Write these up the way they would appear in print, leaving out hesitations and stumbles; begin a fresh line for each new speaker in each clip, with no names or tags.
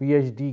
PhD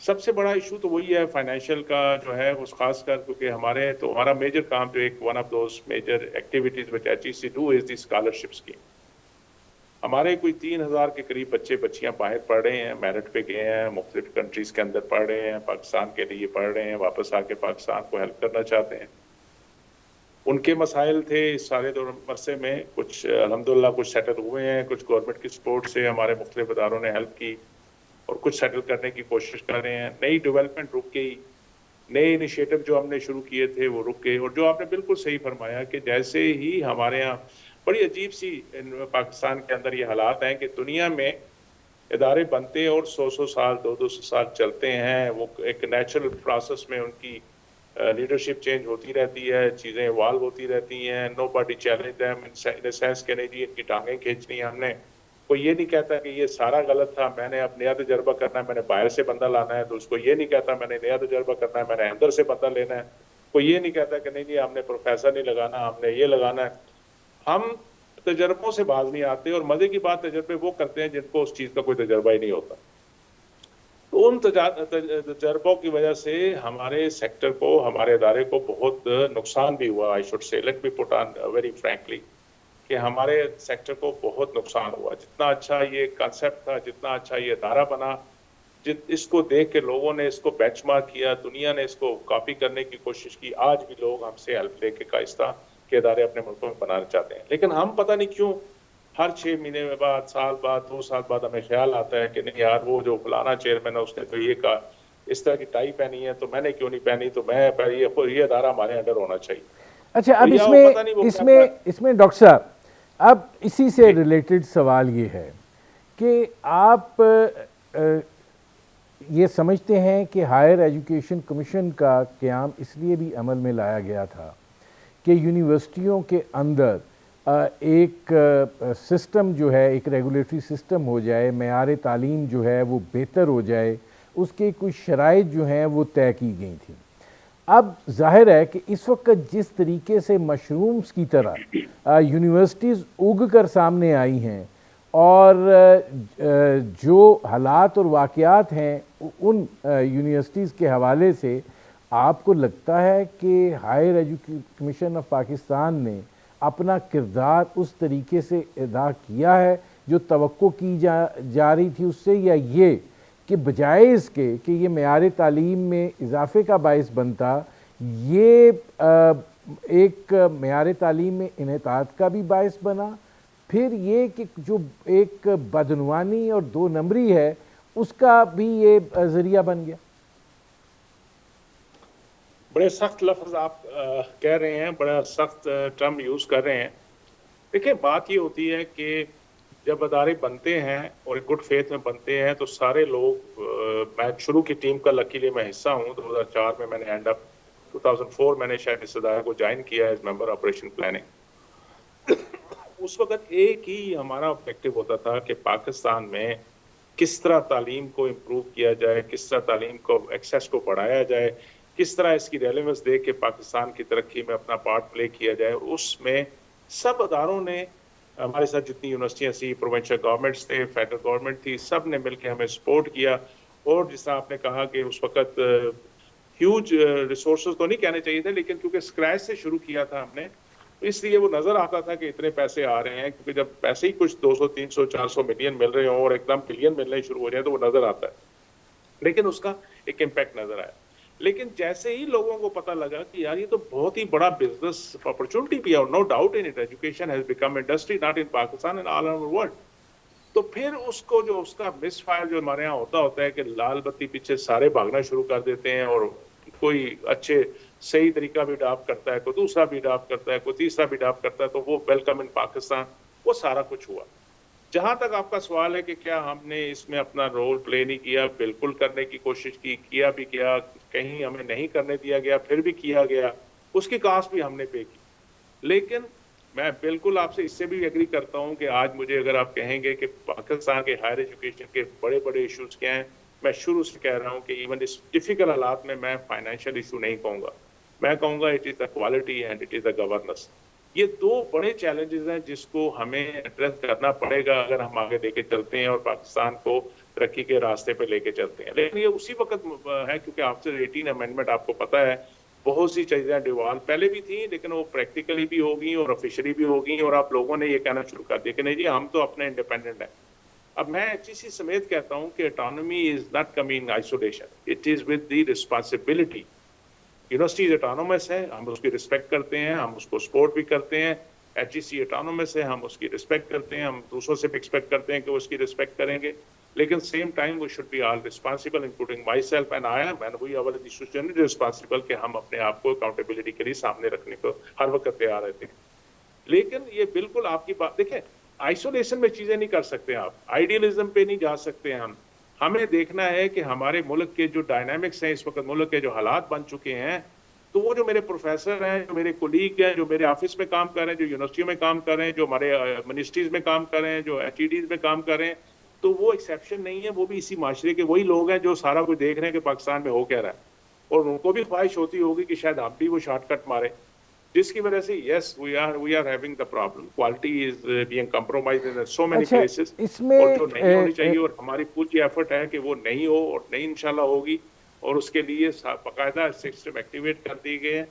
سب سے بڑا issue تو وہی ہے فائنینشیل کا جو ہے اس خاص کر, کیونکہ ہمارا میجر کام جو ایک one of those major activities which H E C do is the scholarship scheme. ہمارے کوئی 3,000 کے قریب بچے بچیاں باہر پڑھ رہے ہیں, میرٹ پہ گئے ہیں, مختلف کنٹریز کے اندر پڑھ رہے ہیں, پاکستان کے لیے پڑھ رہے ہیں, واپس آ کے پاکستان کو ہیلپ کرنا چاہتے ہیں. ان کے مسائل تھے اس سارے دور عرصے میں, کچھ الحمدللہ کچھ سیٹل ہوئے ہیں, کچھ گورنمنٹ کی سپورٹ سے ہمارے مختلف اداروں نے ہیلپ کی, اور کچھ سیٹل کرنے کی کوشش کر رہے ہیں. نئی ڈیولپمنٹ رک گئی, نئے انیشیٹو جو ہم نے شروع کیے تھے وہ رک گئے. اور جو آپ نے بالکل صحیح فرمایا کہ جیسے ہی ہمارے ہاں بڑی عجیب سی پاکستان کے اندر یہ حالات ہیں کہ دنیا میں ادارے بنتے ہیں اور 100 سال 200 سال چلتے ہیں, وہ ایک نیچرل پروسیس میں ان کی لیڈرشپ چینج ہوتی رہتی ہے, چیزیں ایوالو ہوتی رہتی ہیں. Nobody challenge them in sense کہ نہیں جی ان کی ٹانگیں کھینچنی ہیں ہم نے. کوئی یہ نہیں کہتا کہ یہ سارا غلط تھا, میں نے اب نیا تجربہ کرنا ہے, میں نے باہر سے بندہ لانا ہے. تو اس کو یہ نہیں کہتا میں نے نیا تجربہ کرنا ہے, میں نے اندر سے بندہ لینا ہے. کوئی یہ نہیں کہتا کہ نہیں جی ہم نے پروفیسر نہیں لگانا, ہم نے یہ لگانا ہے. ہم تجربوں سے باز نہیں آتے, اور مزے کی بات تجربے وہ کرتے ہیں جن کو اس چیز کا کوئی تجربہ ہی نہیں ہوتا. تو ان تجربوں کی وجہ سے ہمارے سیکٹر کو, ہمارے ادارے کو بہت نقصان بھی ہوا. I should say let me put on very frankly کہ ہمارے سیکٹر کو بہت نقصان ہوا. جتنا اچھا یہ کانسیپٹ تھا, جتنا اچھا یہ ادارہ بنا, اس کو دیکھ کے لوگوں نے اس کو بینچ مارک کیا, دنیا نے اس کو کاپی کرنے کی کوشش کی. آج بھی لوگ ہم سے ہیلپ لے کے آہستہ کے ادارے اپنے ملکوں میں بنانا چاہتے ہیں. لیکن ہم پتہ نہیں کیوں ہر 6 مہینے میں بعد, سال بعد, 2 سال بعد ہمیں خیال آتا ہے کہ نہیں یار وہ جو فلانا چیئرمین ہے اس نے تو یہ کہا اس طرح کی ٹائی پہنی ہے تو میں نے کیوں نہیں پہنی, تو میں یہ ادارہ ہمارے انڈر ہونا چاہیے.
اچھا, اب اس میں ڈاکٹر صاحب اب اسی سے ریلیٹڈ سوال یہ ہے کہ آپ یہ سمجھتے ہیں کہ ہائر ایجوکیشن کمیشن کا قیام اس لیے بھی عمل میں لایا گیا تھا کہ یونیورسٹیوں کے اندر ایک سسٹم جو ہے, ایک ریگولیٹری سسٹم ہو جائے, معیار تعلیم جو ہے وہ بہتر ہو جائے, اس کے کچھ شرائط جو ہیں وہ طے کی گئی تھیں. اب ظاہر ہے کہ اس وقت جس طریقے سے مشرومز کی طرح یونیورسٹیز اگ کر سامنے آئی ہیں, اور جو حالات اور واقعات ہیں ان یونیورسٹیز کے حوالے سے, آپ کو لگتا ہے کہ Higher Education Commission of Pakistan نے اپنا کردار اس طریقے سے ادا کیا ہے جو توقع کی جا رہی تھی اس سے, یا یہ کہ بجائے اس کے کہ یہ معیار تعلیم میں اضافے کا باعث بنتا, یہ ایک معیار تعلیم میں انحطاط کا بھی باعث بنا, پھر یہ کہ جو ایک بدعنوانی اور 2 نمبری ہے اس کا بھی یہ ذریعہ بن گیا؟
بڑے سخت لفظ آپ کہہ رہے ہیں, بڑا سخت ٹرم یوز کر رہے ہیں. دیکھیں بات یہ ہوتی ہے کہ جب ادارے بنتے ہیں اور گڈ فیتھ میں بنتے ہیں تو سارے لوگ, میں شروع کی ٹیم کا لکیلی میں حصہ ہوں. 2004 میں میں نے اینڈ اپ 2004 میں نے شاید اس ادارے کو جوائن کیا ایز ممبر آپریشن پلاننگ. اس وقت ایک ہی ہمارا آبجیکٹو ہوتا تھا کہ پاکستان میں کس طرح تعلیم کو امپروو کیا جائے, کس طرح تعلیم کو ایکسیس کو بڑھایا جائے, کس طرح اس کی ریلیونس دیکھ کے پاکستان کی ترقی میں اپنا پارٹ پلے کیا جائے. اس میں سب اداروں نے ہمارے ساتھ, جتنی یونیورسٹیاں تھیں, پروونشل گورنمنٹس تھے, فیڈرل گورنمنٹ تھی, سب نے مل کے ہمیں سپورٹ کیا. اور جس طرح آپ نے کہا کہ اس وقت ہیوج ریسورسز تو نہیں کہنے چاہیے تھے, لیکن کیونکہ اسکریچ سے شروع کیا تھا ہم نے, اس لیے وہ نظر آتا تھا کہ اتنے پیسے آ رہے ہیں. کیونکہ جب پیسے ہی کچھ 200 300 400 ملین مل رہے ہوں اور ایک دم بلین ملنے شروع ہو جائیں تو وہ نظر آتا ہے, لیکن اس کا ایک امپیکٹ نظر آیا. لیکن جیسے ہی لوگوں کو پتہ لگا کہ یار یہ تو بہت ہی بڑا بزنس اپرچونٹی بھی ہے, اور no doubt in it, education has become industry not in Pakistan and all over world. تو پھر اس کو جو اس کا مس فائر جو ہمارے یہاں ہوتا ہے کہ لال بتی پیچھے سارے بھاگنا شروع کر دیتے ہیں, اور کوئی اچھے صحیح طریقہ بھی اڈاپٹ کرتا ہے, کوئی دوسرا بھی اڈاپٹ کرتا ہے, کوئی تیسرا بھی اڈاپٹ کرتا ہے, تو وہ ویلکم ان پاکستان, وہ سارا کچھ ہوا. جہاں تک آپ کا سوال ہے کہ کیا ہم نے اس میں اپنا رول پلے نہیں کیا, بالکل کرنے کی کوشش کی, کیا بھی کیا, کہیں ہمیں نہیں کرنے دیا گیا, پھر بھی کیا گیا, اس کی کاسٹ بھی ہم نے پے کی. لیکن میں بالکل آپ سے اس سے بھی ایگری کرتا ہوں کہ آج مجھے اگر آپ کہیں گے کہ پاکستان کے ہائر ایجوکیشن کے بڑے بڑے ایشوز کیا ہیں, میں شروع سے کہہ رہا ہوں کہ ایون اس ڈیفیکلٹ حالات میں فائنینشیل ایشو نہیں کہوں گا, میں کہوں گا it is the quality and it is the governance. یہ دو بڑے چیلنجز ہیں جس کو ہمیں ایڈریس کرنا پڑے گا اگر ہم آگے لے کے چلتے ہیں اور پاکستان کو ترقی کے راستے پہ لے کے چلتے ہیں. لیکن یہ اسی وقت ہے کیونکہ آفٹر 18 امینڈمنٹ آپ کو پتا ہے بہت سی چیزیں ڈیوالو پہلے بھی تھیں لیکن وہ پریکٹیکلی بھی ہوگی اور آفیشلی بھی ہوگی اور آپ لوگوں نے یہ کہنا شروع کر دیا کہ نہیں جی ہم تو اپنے انڈیپینڈنٹ ہیں. اب میں HEC سمیت کہتا ہوں کہ autonomy is not coming isolation, it is with the responsibility. Universities autonomous ہے, ہم اس کی رسپیکٹ کرتے ہیں, ہم اس کو سپورٹ بھی کرتے ہیں. HEC اٹانومس ہے, ہم اس کی رسپیکٹ کرتے ہیں, ہم دوسروں سے بھی ایکسپیکٹ کرتے ہیں کہ وہ اس کی رسپیکٹ کریں گے. لیکن same time we should be all responsible including myself and I am and we are institution responsible کہ ہم اپنے آپ کو اکاؤنٹیبلٹی کے لیے سامنے رکھنے کو ہر وقت تیار رہتے ہیں. لیکن یہ بالکل آپ کی بات دیکھیں, آئسولیشن میں چیزیں نہیں کر سکتے آپ, آئیڈیلزم پہ نہیں جا سکتے ہم. ہمیں دیکھنا ہے کہ ہمارے ملک کے جو ڈائنامکس ہیں اس وقت, ملک کے جو حالات بن چکے ہیں, تو وہ جو میرے پروفیسر ہیں, جو میرے کولیگ ہیں, جو میرے آفس میں کام کر رہے ہیں, جو یونیورسٹیوں میں کام کر رہے ہیں, جو ہمارے منسٹریز میں کام کر رہے ہیں, جو HEDs میں کام کر رہے ہیں, تو وہ ایکسیپشن نہیں ہے. وہ بھی اسی معاشرے کے وہی لوگ ہیں جو سارا کچھ دیکھ رہے ہیں کہ پاکستان میں ہو کیا رہا ہے, اور ان کو بھی خواہش ہوتی ہوگی کہ شاید ہم بھی وہ شارٹ کٹ مارے, جس کی وجہ سے yes we are having the problem. Quality is being compromised in so many places,
اس میں
اور جو نہیں ہونی چاہیے, اور ہماری پوری ایفرٹ ہے کہ وہ نہیں ہو اور نہیں انشاءاللہ ہوگی, اور اس کے لیے باقاعدہ سسٹم ایکٹیویٹ کر دیے گئے ہیں.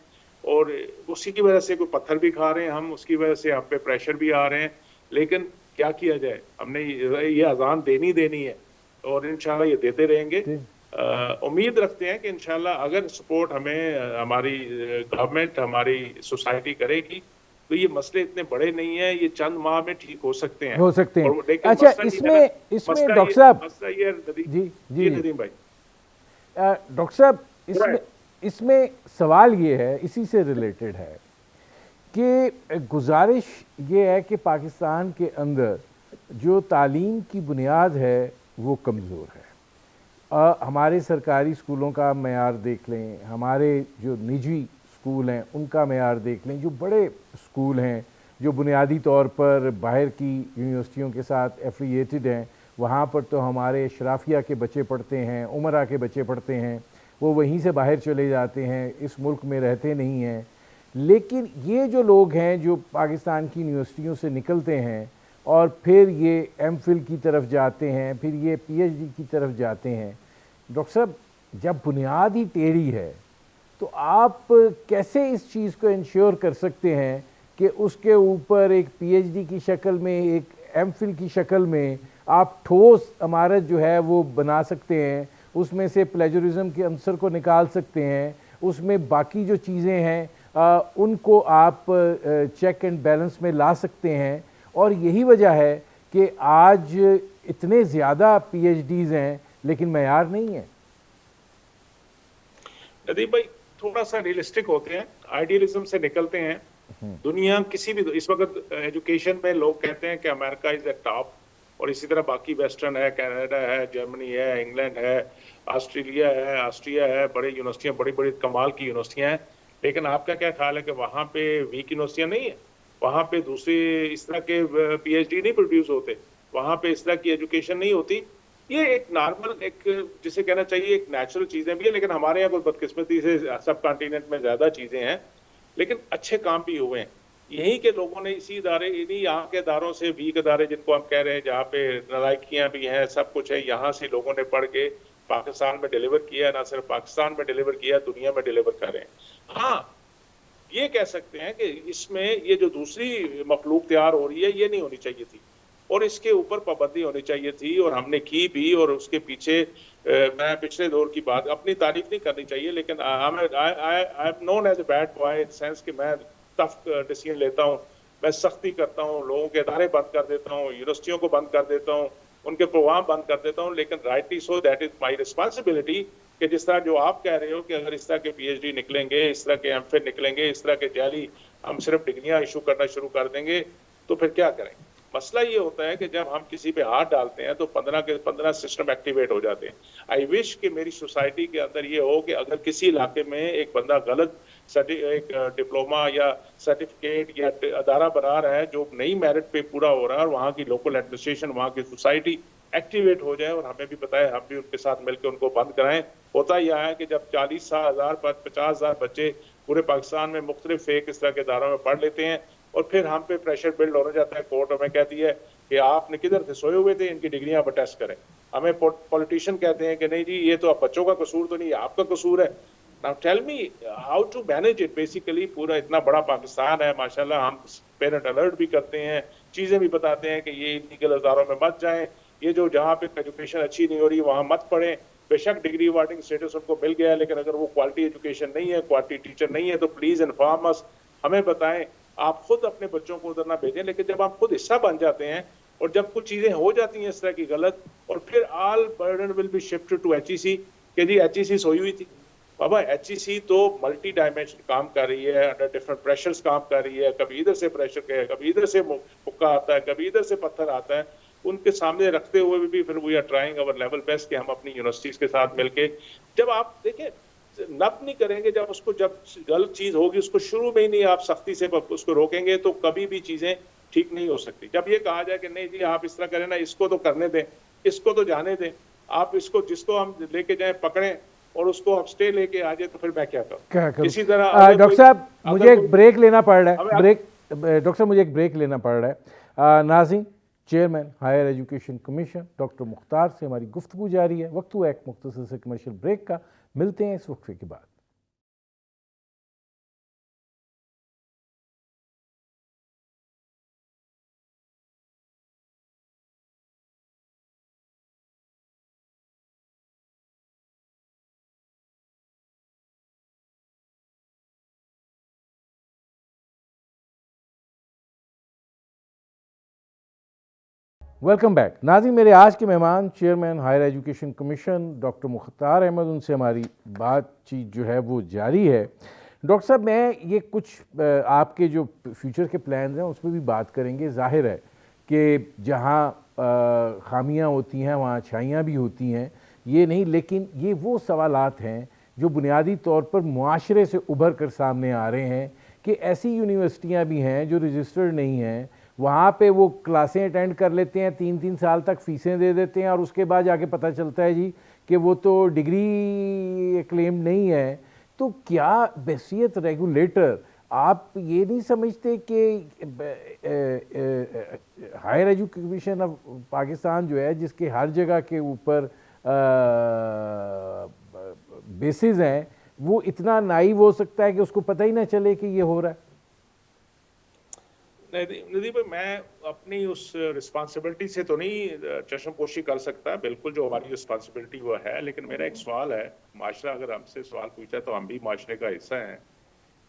اور اسی کی وجہ سے کوئی پتھر بھی کھا رہے ہیں ہم, اس کی وجہ سے ہم پہ پریشر بھی آ رہے ہیں. لیکن کیا کیا جائے, ہم نے یہ اذان دینی ہے اور انشاءاللہ یہ دیتے رہیں گے. امید رکھتے ہیں کہ انشاءاللہ اگر سپورٹ ہمیں ہماری گورنمنٹ, ہماری سوسائٹی کرے گی تو یہ مسئلے اتنے بڑے نہیں ہیں, یہ چند ماہ میں ٹھیک ہو سکتے ہیں.
اچھا, اس میں ڈاکٹر صاحب,
جی ندیم بھائی,
ڈاکٹر صاحب اس میں سوال یہ ہے, اسی سے ریلیٹڈ ہے کہ گزارش یہ ہے کہ پاکستان کے اندر جو تعلیم کی بنیاد ہے وہ کمزور ہے. ہمارے سرکاری اسکولوں کا معیار دیکھ لیں, ہمارے جو نجی اسکول ہیں ان کا معیار دیکھ لیں, جو بڑے اسکول ہیں جو بنیادی طور پر باہر کی یونیورسٹیوں کے ساتھ ایفیلیٹڈ ہیں, وہاں پر تو ہمارے اشرافیہ کے بچے پڑھتے ہیں, عمرہ کے بچے پڑھتے ہیں, وہ وہیں سے باہر چلے جاتے ہیں, اس ملک میں رہتے نہیں ہیں. لیکن یہ جو لوگ ہیں جو پاکستان کی یونیورسٹیوں سے نکلتے ہیں اور پھر یہ ایم فل کی طرف جاتے ہیں, پھر یہ PhD کی طرف جاتے ہیں, ڈاکٹر صاحب جب بنیاد ہی ٹیڑھی ہے تو آپ کیسے اس چیز کو انشور کر سکتے ہیں کہ اس کے اوپر ایک PhD کی شکل میں, ایک ایم فل کی شکل میں آپ ٹھوس عمارت جو ہے وہ بنا سکتے ہیں, اس میں سے پلیجرزم کے عنصر کو نکال سکتے ہیں, اس میں باقی جو چیزیں ہیں ان کو آپ چیک اینڈ بیلنس میں لا سکتے ہیں. اور یہی وجہ ہے کہ آج اتنے زیادہ PhDs ہیں لیکن معیار نہیں ہے.
ندیم بھائی تھوڑا سا ریئلسٹک ہوتے ہیں, آئیڈیلزم سے نکلتے ہیں. دنیا کسی بھی اس وقت ایجوکیشن میں لوگ کہتے ہیں کہ امریکہ از اے ٹاپ, اور اسی طرح باقی ویسٹرن ہے, کینیڈا ہے, جرمنی ہے, انگلینڈ ہے, آسٹریلیا ہے, بڑی یونیورسٹیاں, بڑی بڑی کمال کی یونیورسٹیاں ہیں. لیکن آپ کا کیا خیال ہے کہ وہاں پہ ویک یونیورسٹیاں نہیں ہیں, وہاں پہ دوسری اس طرح کے PhD نہیں پروڈیوس ہوتے, وہاں پہ اس طرح کی ایجوکیشن نہیں ہوتی. یہ ایک نارمل, ایک جسے کہنا چاہیے ایک نیچرل چیزیں بھی ہیں. لیکن ہمارے یہاں کوئی بدقسمتی سے سب کانٹیننٹ میں زیادہ چیزیں ہیں, لیکن اچھے کام بھی ہوئے ہیں. یہی کہ لوگوں نے اسی ادارے, انہی یہاں کے اداروں سے, ویک ادارے جن کو ہم کہہ رہے ہیں, جہاں پہ نالائکیاں بھی ہیں, سب کچھ ہے, یہاں سے لوگوں نے پڑھ کے پاکستان میں ڈیلیور کیا. نہ صرف پاکستان میں ڈیلیور کیا, دنیا میں ڈیلیور کر رہے ہیں. ہاں یہ کہہ سکتے ہیں کہ اس میں یہ جو دوسری مخلوق تیار ہو رہی ہے یہ نہیں ہونی چاہیے تھی, اور اس کے اوپر پابندی ہونی چاہیے تھی, اور ہم نے کی بھی. اور اس کے پیچھے میں پچھلے دور کی بات, اپنی تعریف نہیں کرنی چاہیے, لیکن I am known as a bad boy in sense کہ میں ٹف ڈیسیژن لیتا ہوں, میں سختی کرتا ہوں, لوگوں کے ادارے بند کر دیتا ہوں, یونیورسٹیوں کو بند کر دیتا ہوں, ان کے پروگرام بند کر دیتا ہوں. لیکن rightly so that is my responsibility کہ جس طرح جو آپ کہہ رہے ہو کہ اگر اس طرح کے PhD نکلیں گے, اس طرح کے ایم فل نکلیں گے, اس طرح کے جعلی ہم صرف ڈگریاں ایشو کرنا شروع کر دیں گے, تو پھر کیا کریں. مسئلہ یہ ہوتا ہے کہ جب ہم کسی پہ ہاتھ ڈالتے ہیں تو 15 کے 15 سسٹم ایکٹیویٹ ہو جاتے ہیں. آئی وش کہ میری سوسائٹی کے اندر یہ ہو کہ اگر کسی علاقے میں ایک بندہ غلط ایک ڈپلوما یا سرٹیفکیٹ یا ادارہ بنا رہا ہے جو نئی میرٹ پہ پورا ہو رہا ہے, اور وہاں کی لوکل ایڈمنسٹریشن, وہاں کی سوسائٹی ایکٹیویٹ ہو جائے اور ہمیں بھی بتائے, ہم بھی ان کے ساتھ مل کے ان کو بند کرائیں. ہوتا یہ ہے کہ جب 40,000 50,000 بچے پورے پاکستان میں مختلف ایک اس طرح کے اداروں میں پڑھ لیتے ہیں, اور پھر ہم پہ پریشر بلڈ ہونے جاتا ہے. کورٹ ہمیں کہتی ہے کہ آپ نے کدھر تھے, سوئے ہوئے تھے, ان کی ڈگریاں آپ ٹیسٹ کریں. ہمیں پولیٹیشین کہتے ہیں کہ نہیں جی یہ تو آپ بچوں کا قصور تو نہیں, آپ کا قصور ہے. Now tell me how to manage it basically. پورا اتنا بڑا پاکستان ہے ماشاءاللہ, ہم پیرنٹ الرٹ بھی کرتے ہیں, چیزیں بھی بتاتے ہیں کہ یہ انلیگل اداروں میں مت جائیں, یہ جو جہاں پہ ایجوکیشن اچھی نہیں ہو رہی وہاں مت پڑھیں. بے شک ڈگری واٹنگ اسٹیٹس ان کو مل گیا ہے, لیکن اگر وہ کوالٹی ایجوکیشن نہیں ہے, کوالٹی ٹیچر نہیں ہے, تو پلیز انفارم اس, ہمیں بتائیں. آپ خود اپنے بچوں کو ادھر نہ بھیجیں, لیکن جب آپ خود حصہ بن جاتے ہیں اور جب کچھ چیزیں ہو جاتی ہیں اس طرح کی غلط, اور پھر all burden will be shifted to H E C کہ جی ایچ ای سی سوئی ہوئی تھی. بابا ایچ ای سی تو ملٹی ڈائمینشن کام کر رہی ہے, انڈر ڈفرنٹ پریشرز کام کر رہی ہے, کبھی ادھر سے پریشر ہے, کبھی ادھر سے مکہ آتا ہے, کبھی ادھر سے پتھر آتا ہے. ان کے سامنے رکھتے ہوئے بھی پھر we are trying our level best کہ ہم اپنی یونیورسٹیز کے ساتھ مل کے, جب آپ دیکھیں نب نہیں کریں گے, جب اس کو جب غلط چیز ہوگی اس کو شروع میں ہی نہیں آپ سختی سے اس کو روکیں گے تو کبھی بھی چیزیں ٹھیک نہیں ہو سکتی. جب یہ کہا جائے کہ نہیں جی آپ اس طرح کریں نا, اس کو تو کرنے دیں, اس کو تو جانے دیں, آپ اس کو جس کو ہم لے کے جائیں پکڑیں اور اس کو آپ سٹے لے کے آ جائے, تو پھر میں کیا کروں. اسی طرح
ڈاکٹر صاحب مجھے ایک بریک لینا پڑ رہا ہے, ڈاکٹر صاحب مجھے ایک بریک لینا پڑ رہا ہے. ناظرین, chairman Higher Education Commission doctor Mukhtar سے ہماری گفتگو جاری ہے. وقت ہوا ایک مختصر سے کمرشل بریک کا, ملتے ہیں اس وقفے کے بعد. Welcome back. ناظرین, میرے آج کے مہمان chairman Higher Education Commission doctor Mukhtar Ahmed, ان سے ہماری بات چیت جو ہے وہ جاری ہے. ڈاکٹر صاحب, میں یہ کچھ آپ کے جو فیوچر کے پلانز ہیں اس پہ بھی بات کریں گے. ظاہر ہے کہ جہاں خامیاں ہوتی ہیں وہاں اچھائیاں بھی ہوتی ہیں, یہ نہیں, لیکن یہ وہ سوالات ہیں جو بنیادی طور پر معاشرے سے ابھر کر سامنے آ رہے ہیں کہ ایسی یونیورسٹیاں بھی ہیں جو رجسٹرڈ نہیں ہیں, وہاں پہ وہ کلاسیں اٹینڈ کر لیتے ہیں, 3 سال تک فیسیں دے دیتے ہیں, اور اس کے بعد جا کے پتہ چلتا ہے جی کہ وہ تو ڈگری کلیم نہیں ہے. تو کیا بحیثیت ریگولیٹر آپ یہ نہیں سمجھتے کہ ہائر ایجوکیشن آف پاکستان جو ہے, جس کے ہر جگہ کے اوپر بیسز ہیں, وہ اتنا نائیو ہو سکتا ہے کہ اس کو پتہ ہی نہ چلے کہ یہ ہو رہا ہے؟
ندی بھائی, میں اپنی اس رسپانسبلٹی سے تو نہیں چشم پوشی کر سکتا, بالکل جو ہماری رسپانسبلٹی وہ ہے, لیکن میرا ایک سوال ہے. معاشرہ اگر ہم سے سوال پوچھا تو ہم بھی معاشرے کا حصہ ہیں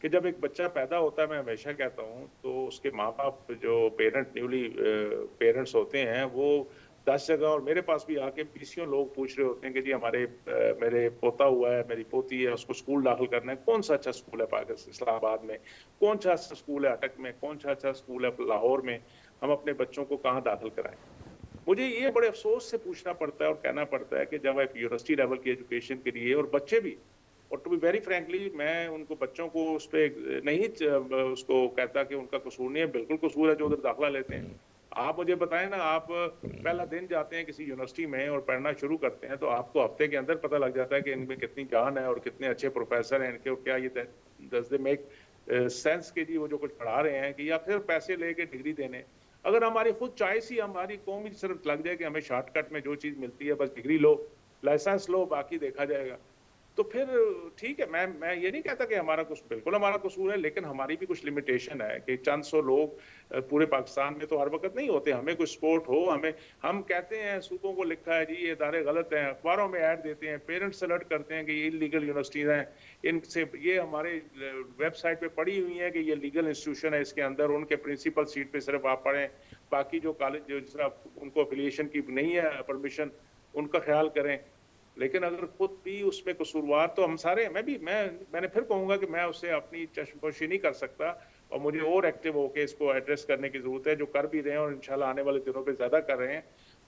کہ جب ایک بچہ پیدا ہوتا ہے, میں ہمیشہ کہتا ہوں, تو اس کے ماں باپ جو نیولی پیرنٹس ہوتے ہیں وہ 10 جگہ, اور میرے پاس بھی آ کے 20 لوگ پوچھ رہے ہوتے ہیں کہ جی میرے پوتا ہوا ہے, میری پوتی ہے, اس کو اسکول داخل کرنا ہے, کون سا اچھا اسکول ہے پاکستان اسلام آباد میں, کون سا اچھا اسکول ہے اٹک میں, کون سا اچھا اسکول ہے لاہور میں, ہم اپنے بچوں کو کہاں داخل کرائیں. مجھے یہ بڑے افسوس سے پوچھنا پڑتا ہے اور کہنا پڑتا ہے کہ جب ایک یونیورسٹی لیول کی ایجوکیشن کے لیے, اور بچے بھی, اور ٹو بی ویری فرینکلی میں ان کو بچوں کو اس پہ نہیں اس کو کہتا کہ ان کا قصور نہیں ہے, بالکل قصور ہے جو ادھر داخلہ لیتے ہیں. آپ مجھے بتائیں نا, آپ پہلا دن جاتے ہیں کسی یونیورسٹی میں اور پڑھنا شروع کرتے ہیں, تو آپ کو ہفتے کے اندر پتہ لگ جاتا ہے کہ ان میں کتنی جان ہے اور کتنے اچھے پروفیسر ہیں ان کے, اور کیا یہ ڈز دے میک سینس کہ جی وہ جو کچھ پڑھا رہے ہیں, کہ یا پھر پیسے لے کے ڈگری دینے. اگر ہماری خود چوائس ہی ہماری قوم ہی صرف لگ جائے کہ ہمیں شارٹ کٹ میں جو چیز ملتی ہے بس ڈگری لو, لائسنس لو, باقی دیکھا جائے گا, تو پھر ٹھیک ہے. میں یہ نہیں کہتا کہ ہمارا بالکل ہمارا قصور ہے, لیکن ہماری بھی کچھ لمیٹیشن ہے کہ چند سو لوگ پورے پاکستان میں تو ہر وقت نہیں ہوتے. ہمیں کوئی سپورٹ ہو, ہم کہتے ہیں صوبوں کو لکھا ہے جی یہ ادارے غلط ہیں, اخباروں میں ایڈ دیتے ہیں, پیرنٹس الرٹ کرتے ہیں کہ یہ انلیگل یونیورسٹیز ہیں, ان سے یہ ہمارے ویب سائٹ پہ پڑھی ہوئی ہیں کہ یہ لیگل انسٹیٹیوشن ہے, اس کے اندر ان کے پرنسپل سیٹ پہ صرف آپ پڑھیں, باقی جو کالج جو جس طرح ان کو افیلیشن کی نہیں ہے پرمیشن, ان کا خیال کریں. لیکن اگر خود بھی اس میں قصوروار تو ہم سارے, میں نے پھر کہوں گا کہ میں اس سے اپنی چشم پوشی نہیں کر سکتا, اور مجھے اور ایکٹیو ہو کے اس کو ایڈریس کرنے کی ضرورت ہے, جو کر بھی رہے ہیں اور انشاءاللہ آنے والے دنوں پہ زیادہ کر رہے ہیں.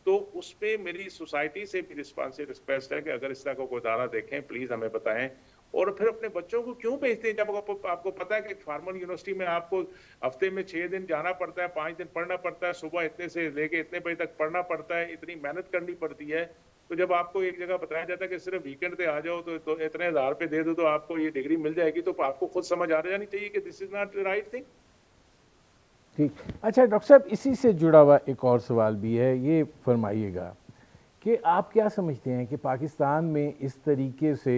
تو اس پہ میری سوسائٹی سے بھی ریکویسٹ ہے کہ اگر اس طرح کا کوئی ادارہ دیکھیں پلیز ہمیں بتائیں. اور پھر اپنے بچوں کو کیوں بھیجتے ہیں جب آپ کو پتا ہے کہ فارمل یونیورسٹی میں آپ کو ہفتے میں 6 دن جانا پڑتا ہے, 5 دن پڑھنا پڑتا ہے, صبح اتنے سے لے کے اتنے بجے تک پڑھنا پڑتا ہے, اتنی محنت کرنی پڑتی ہے. تو جب آپ کو ایک جگہ بتایا جاتا ہے کہ صرف ویکینڈ پہ آ جاؤ تو اتنے 1000 روپے دے دو تو آپ کو یہ ڈگری مل جائے گی, تو آپ کو خود سمجھ آ جانی چاہیے کہ دس از ناٹ رائٹ تھنگ.
ٹھیک. اچھا ڈاکٹر صاحب، اسی سے جڑا ہوا ایک اور سوال بھی ہے، یہ فرمائیے گا کہ آپ کیا سمجھتے ہیں کہ پاکستان میں اس طریقے سے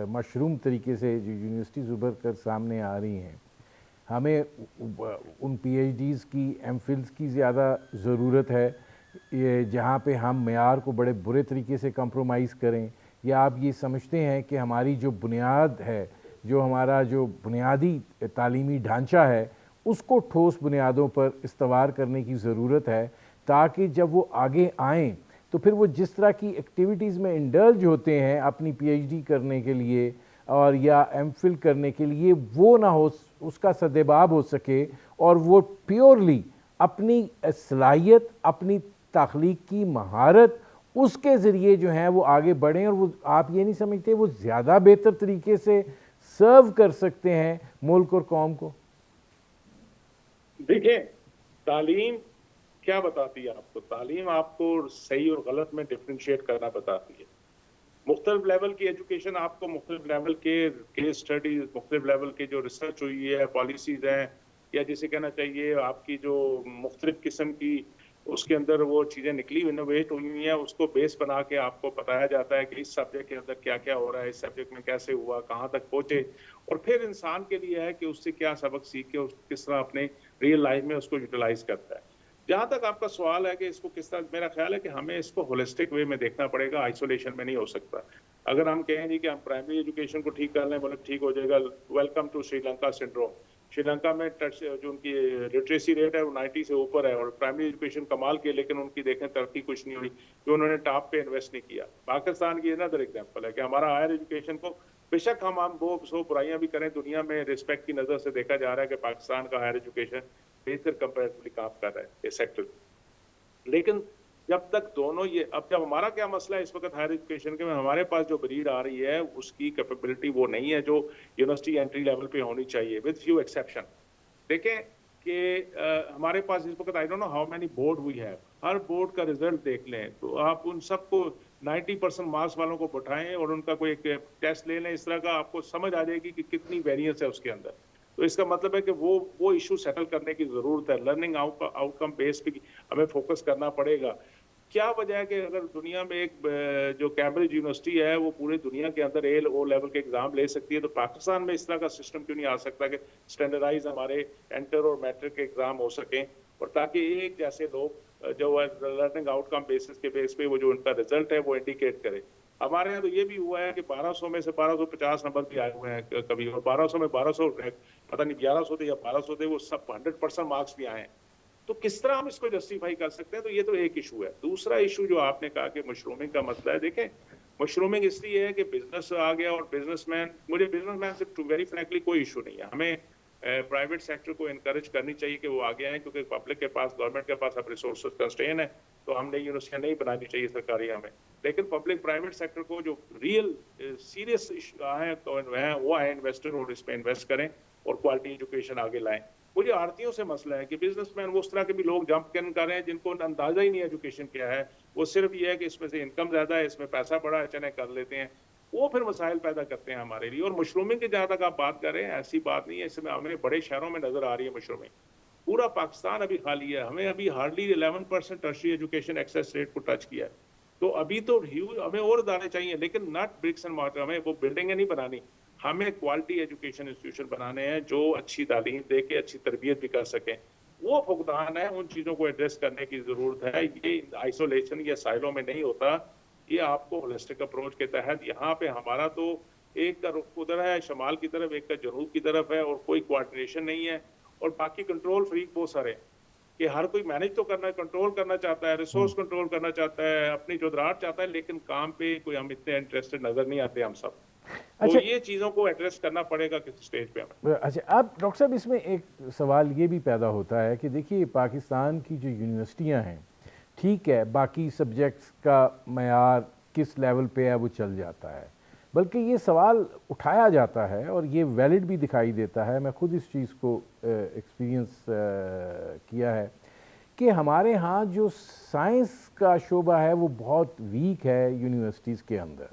مشروم طریقے سے جو یونیورسٹیز ابھر کر سامنے آ رہی ہیں، ہمیں ان پی ایچ ڈیز کی، ایم فلز کی زیادہ ضرورت ہے جہاں پہ ہم معیار کو بڑے برے طریقے سے کمپرومائز کریں، یا آپ یہ سمجھتے ہیں کہ ہماری جو بنیاد ہے، جو ہمارا جو بنیادی تعلیمی ڈھانچہ ہے، اس کو ٹھوس بنیادوں پر استوار کرنے کی ضرورت ہے تاکہ جب وہ آگے آئیں تو پھر وہ جس طرح کی ایکٹیویٹیز میں انڈلج ہوتے ہیں اپنی پی ایچ ڈی کرنے کے لیے اور یا ایم فل کرنے کے لیے، وہ نہ ہو، اس کا سدباب ہو سکے، اور وہ پیورلی اپنی صلاحیت، اپنی تخلیق کی مہارت، اس کے ذریعے جو ہیں وہ آگے بڑھیں، اور وہ آپ یہ نہیں سمجھتے وہ زیادہ بہتر طریقے سے سرو کر سکتے ہیں ملک اور قوم کو؟
دیکھیں، تعلیم کیا بتاتی ہے آپ کو؟ تعلیم آپ کو صحیح اور غلط میں ڈفرینشیٹ کرنا بتاتی ہے. مختلف لیول کی ایجوکیشن آپ کو مختلف لیول کے کیس اسٹڈیز، مختلف لیول کے جو ریسرچ ہوئی ہے، پالیسیز ہیں، یا جسے کہنا چاہیے آپ کی جو مختلف قسم کی اس کے اندر وہ چیزیں نکلی انوویٹ ہوئی ہیں، اس کو بیس بنا کے آپ کو بتایا جاتا ہے کہ اس سبجیکٹ کے اندر کیا کیا ہو رہا ہے، اس سبجیکٹ میں کیسے ہوا، کہاں تک پہنچے، اور پھر انسان کے لیے ہے کہ اس سے کیا سبق سیکھ کے کس طرح اپنے ریئل لائف میں اس کو یوٹیلائز کرتا ہے. جہاں تک آپ کا سوال ہے کہ اس کو کس طرح، میرا خیال ہے کہ ہمیں اس کو ہولسٹک وے میں دیکھنا پڑے گا، آئسولیشن میں نہیں ہو سکتا. اگر ہم کہیں جی کہ ہم پرائمری ایجوکیشن کو ٹھیک کر لیں، مطلب ٹھیک ہو جائے گا. Welcome to Sri Lanka syndrome. Sri Lanka میں جو ان کی لٹریسی ریٹ ہے وہ 90 سے اوپر ہے، اور پرائمری ایجوکیشن کمال کی، لیکن ان کی دیکھیں ترقی کچھ نہیں ہوئی کہ انہوں نے ٹاپ پہ انویسٹ نہیں کیا. پاکستان کی ادر ایگزامپل ہے کہ ہمارا ہائر ایجوکیشن کو، بے شک ہم وہ سو برائیاں بھی کریں، دنیا میں رسپیکٹ کی نظر سے دیکھا جا رہا ہے کہ پاکستان کا ہائر ایجوکیشن بہتر کمپیریٹولی کام کر رہا ہے اس سیکٹر. لیکن جب تک دونوں یہ، اب جب ہمارا کیا مسئلہ ہے اس وقت ہائر ایجوکیشن کے میں، ہمارے پاس جو بریڈ آ رہی ہے اس کی کیپیبلٹی وہ نہیں ہے جو یونیورسٹی انٹری لیول پہ ہونی چاہیے، ود فیو ایکسیپشن. دیکھیں کہ ہمارے پاس اس وقت I don't know how many board we have, ہر بورڈ کا رزلٹ دیکھ لیں تو آپ ان سب کو 90% مارکس والوں کو بٹھائیں اور ان کا کوئی ایک ٹیسٹ لے لیں، اس طرح کا آپ کو سمجھ آ جائے گی کہ کتنی ویریئنس ہے اس کے اندر. تو اس کا مطلب ہے کہ وہ ایشو سیٹل کرنے کی ضرورت ہے. لرننگ آؤٹ کم بیس پہ ہمیں فوکس کرنا پڑے گا. کیا وجہ ہے کہ اگر دنیا میں ایک جو کیمبرج یونیورسٹی ہے وہ پورے دنیا کے اندر اے او لیول کے ایگزام لے سکتی ہے، تو پاکستان میں اس طرح کا سسٹم کیوں نہیں آ سکتا کہ اسٹینڈرڈائز ہمارے انٹر اور میٹرک کے ایگزام ہو سکیں، اور تاکہ ایک جیسے لوگ جو لرننگ آؤٹ کم بیسس کے بیس پہ وہ جو ان کا رزلٹ ہے وہ انڈیکیٹ کرے. ہمارے یہاں تو یہ بھی ہوا ہے کہ 1200 میں سے 1250 نمبر بھی آئے ہوئے ہیں کبھی، اور 1200 میں 1200 پتہ نہیں 1100 تھے یا 1200 تھے، وہ سب 100% مارکس بھی آئے ہیں. تو کس طرح ہم اس کو جسٹیفائی کر سکتے ہیں؟ تو یہ تو ایک ایشو ہے. دوسرا ایشو جو آپ نے کہا کہ مشرومنگ کا مسئلہ ہے، دیکھیں مشرومنگ اس لیے ہے کہ بزنس آ گیا، اور بزنس مین، مجھے بزنس مین سے ویری فرینکلی کوئی ایشو نہیں ہے. ہمیں پرائیویٹ سیکٹر کو انکریج کرنی چاہیے کہ وہ آگے آئیں، کیونکہ پبلک کے پاس، گورنمنٹ کے پاس اب ریسورسز کنسٹرین ہے، تو ہم نے یونیورسٹیاں نہیں بنانی چاہیے سرکاری ہمیں. لیکن پبلک پرائیویٹ سیکٹر کو جو ریئل سیریس ہیں وہ آئیں انویسٹر، اور اس پہ انویسٹ کریں اور کوالٹی ایجوکیشن آگے لائیں. مجھے آڑتیوں سے مسئلہ ہے کہ بزنس مین وہ اس طرح کے بھی لوگ جمپ کر رہے ہیں جن کو اندازہ ہی نہیں ایجوکیشن کیا ہے، وہ صرف یہ ہے کہ اس میں سے انکم زیادہ ہے، اس میں پیسہ بڑا ہے، چلیں کر لیتے ہیں. وہ پھر مسائل پیدا کرتے ہیں ہمارے لیے. اور مشرومنگ کی جہاں تک آپ بات کر رہے ہیں، ایسی بات نہیں ہے، اس میں ہمیں بڑے شہروں میں نظر آ رہی ہے مشرومنگ. پورا پاکستان ابھی خالی ہے، ہمیں ابھی hardly 11% tertiary education access rate کو ٹچ کیا ہے. تو ابھی تو ہمیں اور ادارے چاہیے، لیکن ناٹ برکس اینڈ مارٹر. ہمیں وہ بلڈنگیں نہیں بنانی، ہمیں کوالٹی ایجوکیشن انسٹیٹیوشن بنانے ہیں جو اچھی تعلیم دے کے اچھی تربیت بھی کر سکیں. وہ فقدان ہے، ان چیزوں کو ایڈریس کرنے کی ضرورت ہے. یہ آئسولیشن یا سائلوں میں نہیں ہوتا، یہ آپ کو ہولسٹک اپروچ کے تحت. یہاں پہ ہمارا تو ایک کا رخ ادھر ہے شمال کی طرف، ایک کا جنوب کی طرف ہے، اور کوئی کوارڈینیشن نہیں ہے. اور باقی کنٹرول فریک بہت سارے کہ ہر کوئی مینج تو کرنا ہے، کنٹرول کرنا چاہتا ہے، ریسورس کنٹرول کرنا چاہتا ہے، اپنی جدراٹ چاہتا ہے، لیکن کام پہ کوئی ہم اتنے انٹرسٹڈ نظر نہیں آتے ہم سب. تو
اچھا
یہ چیزوں کو ایڈریس کرنا پڑے گا کسی سٹیج پہ ہمیں.
اچھا، اب ڈاکٹر صاحب اس میں ایک سوال یہ بھی پیدا ہوتا ہے کہ دیکھیے پاکستان کی جو یونیورسٹیاں ہیں، ٹھیک ہے باقی سبجیکٹس کا معیار کس لیول پہ ہے وہ چل جاتا ہے، بلکہ یہ سوال اٹھایا جاتا ہے اور یہ ویلڈ بھی دکھائی دیتا ہے، میں خود اس چیز کو ایکسپیرینس کیا ہے کہ ہمارے ہاں جو سائنس کا شعبہ ہے وہ بہت ویک ہے یونیورسٹیز کے اندر.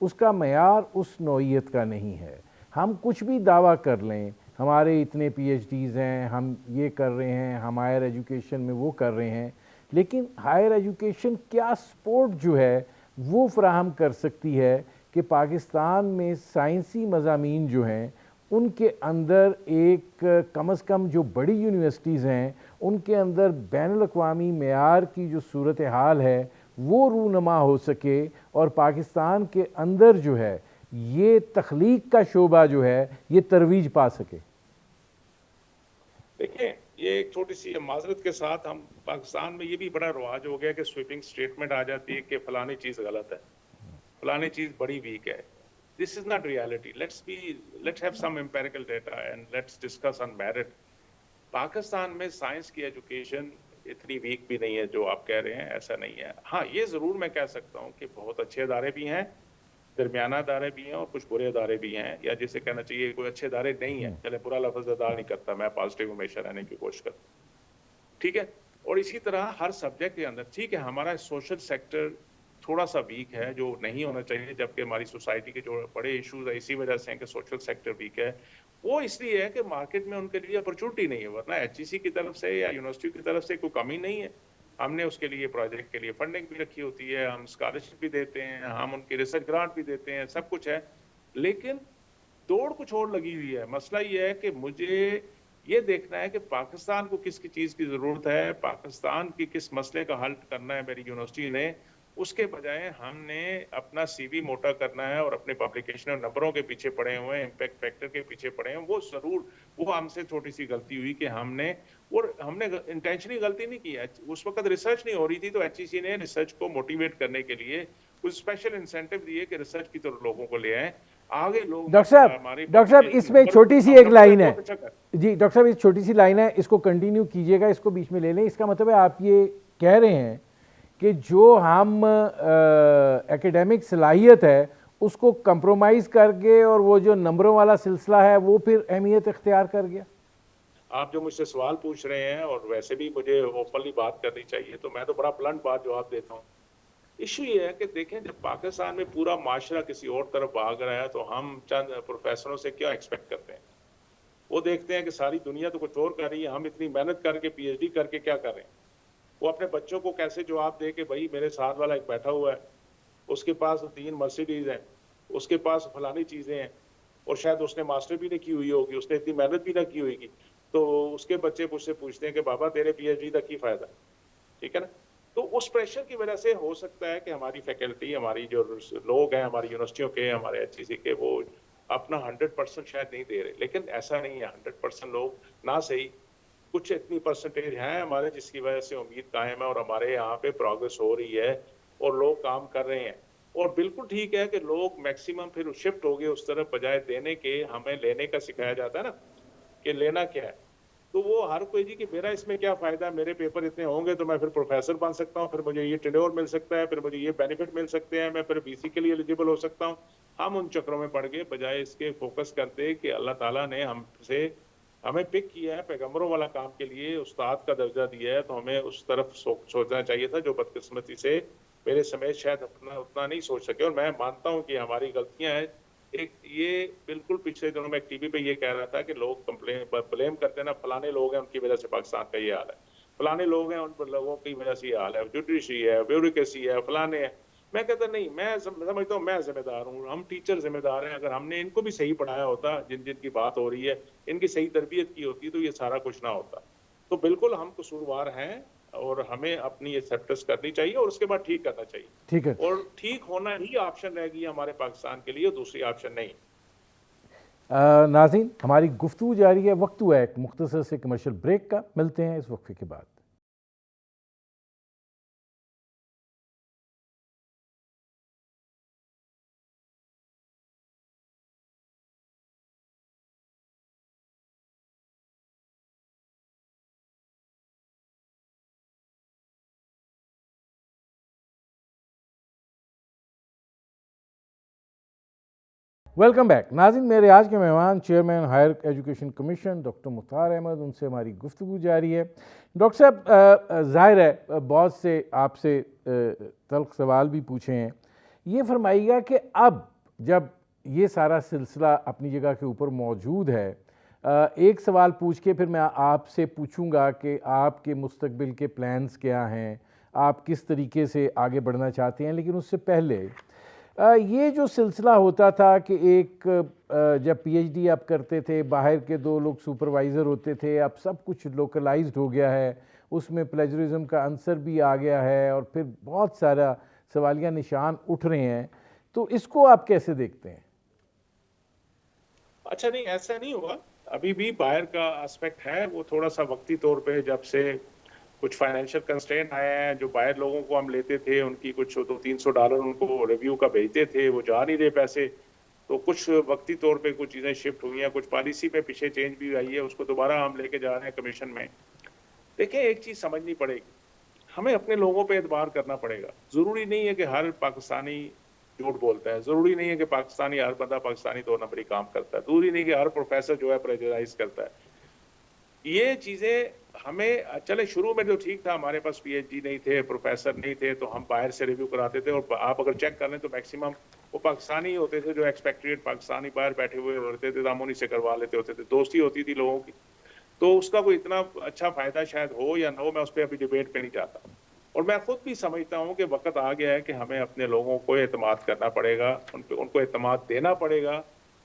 اس کا معیار اس نوعیت کا نہیں ہے. ہم کچھ بھی دعویٰ کر لیں، ہمارے اتنے پی ایچ ڈیز ہیں، ہم یہ کر رہے ہیں، ہم ہائر ایجوکیشن میں وہ کر رہے ہیں، لیکن ہائر ایجوکیشن کیا سپورٹ جو ہے وہ فراہم کر سکتی ہے کہ پاکستان میں سائنسی مضامین جو ہیں ان کے اندر ایک کم از کم جو بڑی یونیورسٹیز ہیں ان کے اندر بین الاقوامی معیار کی جو صورتحال ہے وہ رونما ہو سکے، اور پاکستان کے اندر جو ہے یہ تخلیق کا شعبہ جو ہے یہ ترویج پا سکے؟
دیکھیں، یہ ایک چھوٹی سی معذرت کے ساتھ، ہم پاکستان میں یہ بھی بڑا رواج ہو گیا کہ سویپنگ سٹیٹمنٹ آ جاتی ہے کہ فلانی چیز غلط ہے، فلانی چیز بڑی ویک ہے. This is not reality. Let's have some empirical data and let's discuss on merit. Pakistan میں سائنس کی ایجوکیشن اتنی ویک بھی نہیں ہے جو آپ کہہ رہے ہیں، ایسا نہیں ہے. ہاں، یہ ضرور میں کہہ سکتا ہوں کہ بہت اچھے ادارے بھی ہیں، درمیانہ ادارے بھی ہیں، اور کچھ برے ادارے بھی ہیں، یا جسے کہنا چاہیے کوئی اچھے ادارے نہیں ہیں. چلے، برا لفظ ادا نہیں کرتا، میں پازیٹیو ہمیشہ رہنے کی کوشش کرتا ہوں، ٹھیک ہے. اور اسی طرح ہر سبجیکٹ کے اندر، ٹھیک ہے، ہمارا سوشل سیکٹر تھوڑا سا ویک ہے جو نہیں ہونا چاہیے، جبکہ ہماری سوسائٹی کے جو بڑے ایشوز ہیں اسی وجہ سے ہیں کہ سوشل سیکٹر ویک ہے. وہ اس لیے ہے کہ مارکیٹ میں ان کے لیے اپرچونٹی نہیں ہے، ورنہ ایچ ای سی کی طرف سے یا یونیورسٹی کی طرف سے کوئی کمی نہیں ہے. ہم نے اس کے لیے پروجیکٹ کے لیے فنڈنگ بھی رکھی ہوتی ہے، ہم اسکالرشپ بھی دیتے ہیں، ہم ان کی ریسرچ گرانٹ بھی دیتے ہیں، سب کچھ ہے. لیکن دوڑ کچھ اور لگی ہوئی ہے. مسئلہ یہ ہے کہ مجھے یہ دیکھنا ہے کہ پاکستان کو کس کی چیز کی ضرورت ہے، پاکستان کی کس مسئلے کا حل کرنا ہے میری یونیورسٹی نے. اس کے بجائے ہم نے اپنا سی وی موٹا کرنا ہے اور اپنے پبلیکیشن اور نمبروں کے پیچھے پڑے ہوئے ہیں، امپیکٹ فیکٹر کے پیچھے پڑے ہیں. وہ ضرور، وہ ہم سے چھوٹی سی غلطی ہوئی کہ ہم نے انٹینشنلی غلطی نہیں کی. اس وقت ریسرچ نہیں ہو رہی تھی تو ایچ ای سی نے ریسرچ کو موٹیویٹ کرنے کے لیے کچھ اسپیشل انسینٹیو دیے کہ ریسرچ کی طرف لوگوں کو لے آئیں آگے. لوگ
ڈاکٹر صاحب اس میں چھوٹی سی ایک لائن ہے جی، ڈاکٹر صاحب اس چھوٹی سی لائن ہے، اس کو کنٹینیو کیجئے گا، اس کو بیچ میں لے لیں. اس کا مطلب ہے آپ یہ کہہ رہے ہیں کہ جو ہم ایکیڈیمک صلاحیت ہے اس کو کمپرومائز کر کے اور وہ جو نمبروں والا سلسلہ ہے وہ پھر اہمیت اختیار کر گیا.
آپ جو مجھ سے سوال پوچھ رہے ہیں، اور ویسے بھی مجھے اوپنلی بات کرنی چاہیے، تو میں تو بڑا بلنٹ بات جواب دیتا ہوں. ایشو یہ ہے کہ دیکھیں، جب پاکستان میں پورا معاشرہ کسی اور طرف بھاگ رہا ہے تو ہم چند پروفیسروں سے کیا ایکسپیکٹ کرتے ہیں؟ وہ دیکھتے ہیں کہ ساری دنیا تو کچھ اور کر رہی ہے، ہم اتنی محنت کر کے پی ایچ ڈی کر کے کیا کر رہے ہیں. وہ اپنے بچوں کو کیسے جواب دے کہ بھائی میرے ساتھ والا ایک بیٹھا ہوا ہے، اس کے پاس 3 مرسیڈیز ہیں، اس کے پاس فلانی چیزیں ہیں، اور شاید اس نے ماسٹر بھی نہیں کی ہوئی ہوگی، اس نے اتنی محنت بھی نہ کی ہوئی گی. تو اس کے بچے مجھ سے پوچھتے ہیں کہ بابا تیرے پی ایچ ڈی کا کی فائدہ، ٹھیک ہے نا. تو اس پریشر کی وجہ سے ہو سکتا ہے کہ ہماری فیکلٹی، ہماری جو لوگ ہیں ہماری یونیورسٹیوں کے، ہمارے ایچ ای سی کے، وہ اپنا 100% شاید نہیں دے رہے. لیکن ایسا نہیں ہے، 100% لوگ نہ صحیح، کچھ اتنی پرسنٹیج ہیں ہمارے جس کی وجہ سے امید قائم ہے، اور ہمارے یہاں پہ پروگرس ہو رہی ہے اور لوگ کام کر رہے ہیں. اور بالکل ٹھیک ہے کہ لوگ میکسیمم پھر شفٹ ہو گئے اس طرف، بجائے دینے کے ہمیں لینے کا سکھایا جاتا ہے نا کہ لینا کیا ہے. تو وہ ہر کوئی جی کہ میرا اس میں کیا فائدہ ہے، میرے پیپر اتنے ہوں گے تو میں پھر پروفیسر بن سکتا ہوں، پھر مجھے یہ ٹینیور مل سکتا ہے، پھر مجھے یہ بینیفٹ مل سکتے ہیں، میں پھر بی سی کے لیے ایلیجیبل ہو سکتا ہوں. ہم ان چکروں میں پڑ گئے بجائے اس کے فوکس کرتے کہ اللہ تعالیٰ نے ہمیں پک کیا ہے پیغمبروں والا کام کے لیے، استاد کا درجہ دیا ہے، تو ہمیں اس طرف سوچنا چاہیے تھا، جو بدقسمتی سے میرے سمیت شاید اتنا نہیں سوچ سکے. اور میں مانتا ہوں کہ ہماری غلطیاں ہیں. یہ بالکل پچھلے دنوں میں ایک ٹی وی پہ یہ کہہ رہا تھا کہ لوگ بلیم کرتے ہیں نا، فلانے لوگ ہیں ان کی وجہ سے پاکستان کا یہ حال ہے، فلانے لوگ ہیں ان پر لوگوں کی وجہ سے یہ حال ہے، جوڈیشری ہے، بیوروکریسی ہے، فلانے ہیں. میں کہتا نہیں، میں سمجھتا ہوں میں ذمہ دار ہوں، ہم ٹیچر ذمہ دار ہیں. اگر ہم نے ان کو بھی صحیح پڑھایا ہوتا، جن کی بات ہو رہی ہے، ان کی صحیح تربیت کی ہوتی، تو یہ سارا کچھ نہ ہوتا. تو بالکل ہم قصوروار ہیں اور ہمیں اپنی ایکسیپٹنس کرنی چاہیے اور اس کے بعد ٹھیک کرنا چاہیے.
ٹھیک ہے،
اور ٹھیک ہونا ہی آپشن رہ گئی ہمارے پاکستان کے لیے، دوسری آپشن نہیں.
ناظرین ہماری گفتگو جاری ہے، وقت ہوا ہے ایک مختصر سے کمرشل بریک کا، ملتے ہیں اس وقفے کے بعد. Welcome back. ناظرین میرے آج کے مہمان chairman Higher Education Commission doctor Mukhtar Ahmed, ان سے ہماری گفتگو جاری ہے. ڈاکٹر صاحب ظاہر ہے بہت سے آپ سے تلخ سوال بھی پوچھے ہیں، یہ فرمائیے گا کہ اب جب یہ سارا سلسلہ اپنی جگہ کے اوپر موجود ہے، ایک سوال پوچھ کے پھر میں آپ سے پوچھوں گا کہ آپ کے مستقبل کے پلانز کیا ہیں، آپ کس طریقے سے آگے بڑھنا چاہتے ہیں، لیکن اس سے پہلے یہ جو سلسلہ ہوتا تھا کہ ایک جب پی ایچ ڈی آپ کرتے تھے باہر کے 2 لوگ سپروائزر ہوتے تھے، اب سب کچھ لوکلائزڈ ہو گیا ہے، اس میں پلیجرزم کا عنصر بھی آ گیا ہے اور پھر بہت سارا سوالیہ نشان اٹھ رہے ہیں، تو اس کو آپ کیسے دیکھتے ہیں؟
اچھا نہیں، ایسا نہیں ہوا، ابھی بھی باہر کا اسپیکٹ ہے، وہ تھوڑا سا وقتی طور پہ جب سے کچھ فائنینشیل کنسٹرینٹ آئے ہیں، جو باہر لوگوں کو ہم لیتے تھے ان کی کچھ $200-300 ان کو ریویو کا بھیجتے تھے، وہ جا نہیں رہے پیسے، تو کچھ وقتی طور پہ کچھ چیزیں شفٹ ہوئی ہیں، کچھ پالیسی میں پیچھے چینج بھی آئی ہے، اس کو دوبارہ ہم لے کے جا رہے ہیں کمیشن میں۔ دیکھیں ایک چیز سمجھنی پڑے گی، ہمیں اپنے لوگوں پہ اعتبار کرنا پڑے گا، ضروری نہیں ہے کہ ہر پاکستانی جھوٹ بولتا ہے، ضروری نہیں ہے کہ پاکستانی ہر بندہ پاکستانی 2 نمبری کام کرتا ہے، ضروری نہیں کہ ہر پروفیسر جو ہے پریجرائز کرتا ہے، یہ چیزیں ہمیں چلے شروع میں جو ٹھیک تھا، ہمارے پاس پی ایچ ڈی نہیں تھے، پروفیسر نہیں تھے، تو ہم باہر سے ریویو کراتے تھے، اور آپ اگر چیک کر لیں تو میکسیمم وہ پاکستانی ہوتے تھے، جو ایکسپیکٹریٹ پاکستانی باہر بیٹھے ہوئے ہوتے تھے، ہم انہیں سے کروا لیتے ہوتے تھے، دوستی ہوتی تھی لوگوں کی، تو اس کا کوئی اتنا اچھا فائدہ شاید ہو یا نہ ہو، میں اس پہ ابھی ڈیبیٹ پہ نہیں جاتا، اور میں خود بھی سمجھتا ہوں کہ وقت آ گیا ہے کہ ہمیں اپنے لوگوں کو اعتماد کرنا پڑے گا، ان کو اعتماد دینا پڑے گا،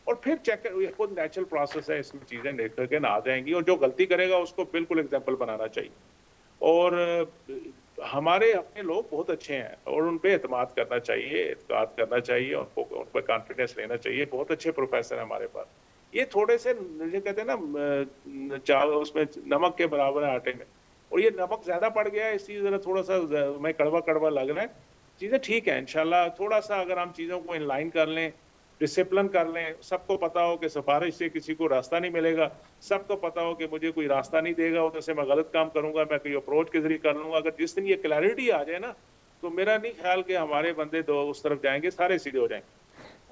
اور پھر چیک یہ خود نیچرل پروسیس ہے، اس میں چیزیں نکل کے نہ آ جائیں گی، اور جو غلطی کرے گا اس کو بالکل ایگزامپل بنانا چاہیے، اور ہمارے اپنے لوگ بہت اچھے ہیں اور ان پہ اعتماد کرنا چاہیے، اعتقاد کرنا چاہیے، ان پہ کانفیڈنس لینا چاہیے، بہت اچھے پروفیسر ہیں ہمارے پاس، یہ تھوڑے سے جو کہتے ہیں نا اس میں نمک کے برابر ہے آٹے میں، اور یہ نمک زیادہ پڑ گیا ہے، اس لیے ذرا تھوڑا سا میں کڑوا کڑوا لگ رہا ہے، چیزیں ٹھیک ہیں انشاءاللہ، تھوڑا سا اگر ہم چیزوں کو ان لائن کر لیں، ڈسپلن کر لیں، سب کو پتا ہو کہ سفارش سے کسی کو راستہ نہیں ملے گا، سب کو پتا ہو کہ مجھے کوئی راستہ نہیں دے گا، ادھر سے میں غلط کام کروں گا، میں کوئی اپروچ کے ذریعے کر لوں گا، اگر جس دن یہ کلیئرٹی آ جائے نا، تو میرا نہیں خیال کہ ہمارے بندے اس طرف جائیں گے، سارے سیدھے ہو جائیں گے۔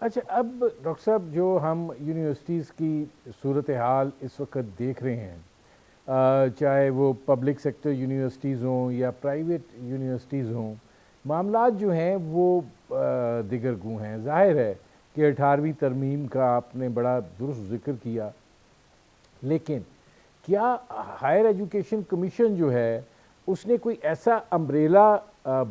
اچھا، اب ڈاکٹر صاحب جو ہم یونیورسٹیز کی صورتحال اس وقت دیکھ رہے ہیں، چاہے وہ پبلک سیکٹر یونیورسٹیز ہوں یا پرائیویٹ یونیورسٹیز ہوں، معاملات جو ہیں وہ دیگر گوں ہیں، ظاہر ہے کہ 18ویں ترمیم کا آپ نے بڑا درست ذکر کیا، لیکن کیا ہائر ایجوکیشن کمیشن جو ہے اس نے کوئی ایسا امبریلا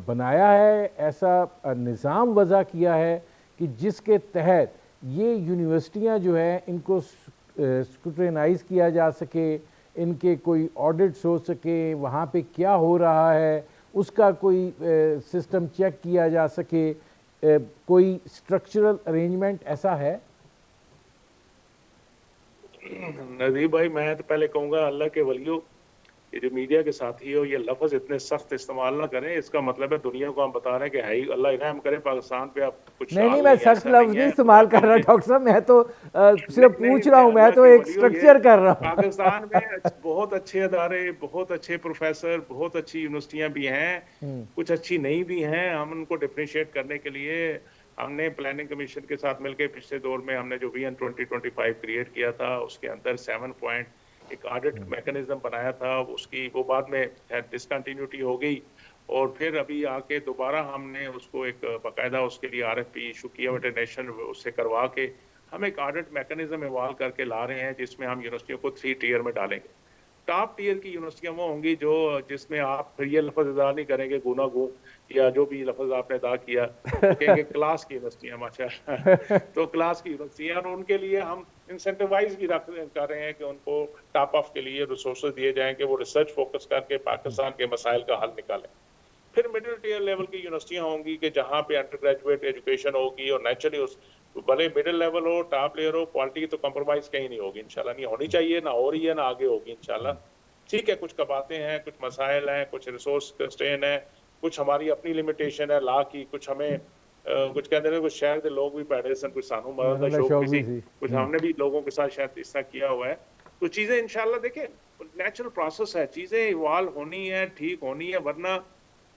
بنایا ہے، ایسا نظام وضع کیا ہے کہ جس کے تحت یہ یونیورسٹیاں جو ہیں ان کو اسکروٹینائز کیا جا سکے، ان کے کوئی آڈٹس ہو سکے، وہاں پہ کیا ہو رہا ہے اس کا کوئی سسٹم چیک کیا جا سکے، کوئی اسٹرکچرل ارینجمنٹ ایسا ہے؟
ندیم بھائی، میں تو پہلے کہوں گا اللہ کے ولیوں، یہ جو میڈیا کے ساتھی ہو، یہ لفظ اتنے سخت استعمال نہ کریں، اس کا مطلب ہے دنیا کو ہم بتا رہے ہیں کہ اللہ رحم کرے پاکستان پہ، آپ کچھ
نہیں
حال
میں
نہیں ہے،
سخت
ایسا
لفظ
نہیں
نہیں
ہے،
استعمال کر رہا ڈاکٹر صاحب، میں تو صرف پوچھ رہا ہوں، میں تو ایک سٹرکچر کر رہا ہوں۔
پاکستان میں بہت اچھے ادارے، بہت اچھے پروفیسر، بہت اچھی یونیورسٹیاں بھی ہیں، کچھ اچھی نہیں بھی ہیں، ہم ان کو ڈفرینشیٹ کرنے کے لیے ہم نے پلاننگ کمیشن کے ساتھ مل کے پچھلے دور میں ہم نے جو ویژن 2025 کریٹ کیا تھا، اس کے اندر 7 پوائنٹ ایک آڈٹ میکنزم بنایا تھا، اس کی وہ بعد میں ڈسکنٹینیوٹی ہو گئی، اور پھر ابھی آ کے دوبارہ ہم نے اس کو ایک باقاعدہ اس کے لیے آر ایف پی ایشو کیا، انٹرنیشنل اس سے کروا کے ہم ایک آڈٹ میکنزم ایوالو کر کے لا رہے ہیں، جس میں ہم یونیورسٹیوں کو 3 ٹیئر میں ڈالیں گے۔ ٹاپ ٹیئر کی یونیورسٹیاں وہ ہوں گی جس میں آپ پھر یہ لفظ ادا نہیں کریں گے گونا گو، یا جو بھی لفظ آپ نے ادا کیا، وہ کہیں گے کلاس کی یونیورسٹیاں، ماشاء تو کلاس کی یونیورسٹیاں، اور ان کے لیے ہم انسینٹیوائز بھی کر رہے ہیں کہ ان کو ٹاپ آف کے لیے ریسورسز دیے جائیں کہ وہ ریسرچ فوکس کر کے پاکستان کے مسائل کا حل نکالیں۔ پھر مڈل ٹیئر لیول کی یونیورسٹیاں ہوں گی کہ جہاں پہ انڈر گریجویٹ ایجوکیشن ہوگی، اور نیچرلی اس بھلے مڈل لیول ہو، ٹاپ لیئر ہو، کوالٹی کی تو کمپرومائز کہیں نہیں ہوگی انشاءاللہ، نہیں ہونی چاہیے، نہ ہو رہی ہے، نہ آگے ہوگی انشاءاللہ۔ ٹھیک ہے، کچھ باتیں ہیں، کچھ مسائل ہیں، کچھ ریسورس کنسٹرین ہے، کچھ ہماری اپنی لمیٹیشن ہے لا کی، کچھ ہمیں کچھ کہتے ہیں کچھ شہر کے لوگ بھی پیڑے سن، کچھ سانو مرد کا شوق بھی سی، کچھ ہم نے بھی لوگوں کے ساتھ شاید اس طرح کیا ہوا ہے، تو چیزیں انشاءاللہ دیکھیں نیچرل پروسیس ہے، چیزیں ایوالو ہونی ہے، ٹھیک ہونی ہے، ورنہ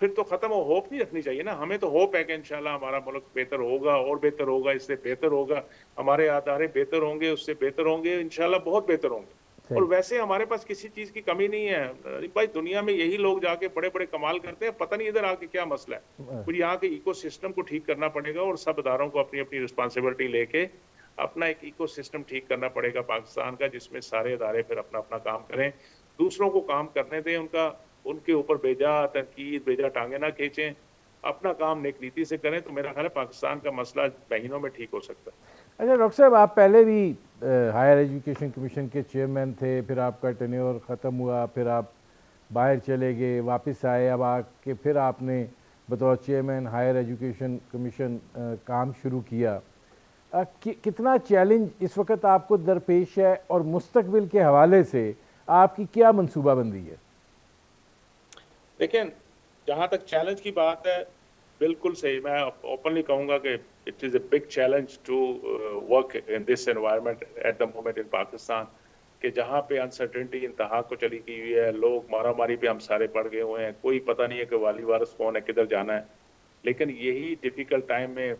پھر تو ختم ہو، ہوپ نہیں رکھنی چاہیے نا، ہمیں تو ہوپ ہے کہ انشاءاللہ ہمارا ملک بہتر ہوگا، اور بہتر ہوگا، اس سے بہتر ہوگا، ہمارے ادارے بہتر ہوں گے، اس سے بہتر ہوں گے انشاءاللہ، بہت بہتر ہوں گے، اور ویسے ہمارے پاس کسی چیز کی کمی نہیں ہے بھائی، دنیا میں یہی لوگ جا کے بڑے بڑے کمال کرتے ہیں، پتہ نہیں ادھر آ کے کیا مسئلہ ہے، کچھ یہاں کے ایکو سسٹم کو ٹھیک کرنا پڑے گا، اور سب اداروں کو اپنی اپنی رسپانسبلٹی لے کے اپنا ایک ایکو سسٹم ٹھیک کرنا پڑے گا پاکستان کا، جس میں سارے ادارے پھر اپنا اپنا کام کریں، دوسروں کو کام کرنے دیں، ان کے اوپر بیجا تنقید بیجا ٹانگیں نہ کھینچیں، اپنا کام نیک نیتی سے کریں، تو میرا خیال ہے پاکستان کا مسئلہ مہینوں میں ٹھیک ہو سکتا ہے۔
اچھا ڈاکٹر صاحب، آپ پہلے بھی ہائر ایجوکیشن کمیشن کے چیئرمین تھے، پھر آپ کا ٹینیور ختم ہوا، پھر آپ باہر چلے گئے، واپس آئے، اب آ کے پھر آپ نے بطور چیئرمین ہائر ایجوکیشن کمیشن کام شروع کیا۔ کتنا چیلنج اس وقت آپ کو درپیش ہے، اور مستقبل کے حوالے سے آپ کی کیا منصوبہ بندی ہے؟
دیکھیں، جہاں تک چیلنج کی بات ہے، بالکل صحیح، میں اوپنلی کہوں گا کہ it is a big challenge to work in this environment at the moment in Pakistan, کہ جہاں پہ انسرٹنٹی انتہا کو چلی گئی ہوئی ہے، لوگ مارا ماری پہ ہم سارے پڑ گئے ہوئے ہیں، کوئی پتہ نہیں ہے کہ والی وارث کون ہے، کدھر جانا ہے۔ لیکن یہی ڈیفیکلٹ ٹائم میں